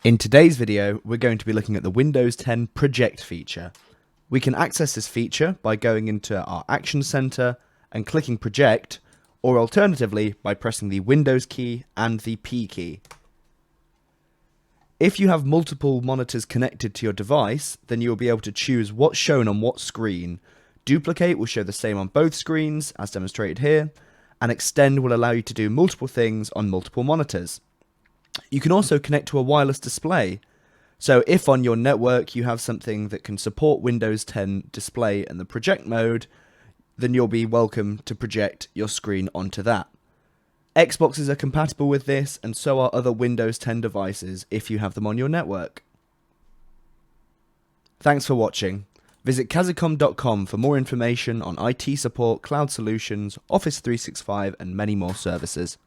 In today's video, we're going to be looking at the Windows 10 Project feature. We can access this feature by going into our Action Center and clicking Project, or alternatively by pressing the Windows key and the P key. If you have multiple monitors connected to your device, then you'll be able to choose what's shown on what screen. Duplicate will show the same on both screens, as demonstrated here, and Extend will allow you to do multiple things on multiple monitors. You can also connect to a wireless display. So if on your network you have something that can support Windows 10 display in the project mode, then you'll be welcome to project your screen onto that. Xboxes are compatible with this, and so are other Windows 10 devices if you have them on your network. Thanks for watching. Visit Kazzicom.com for more information on IT support, cloud solutions, Office 365 and many more services.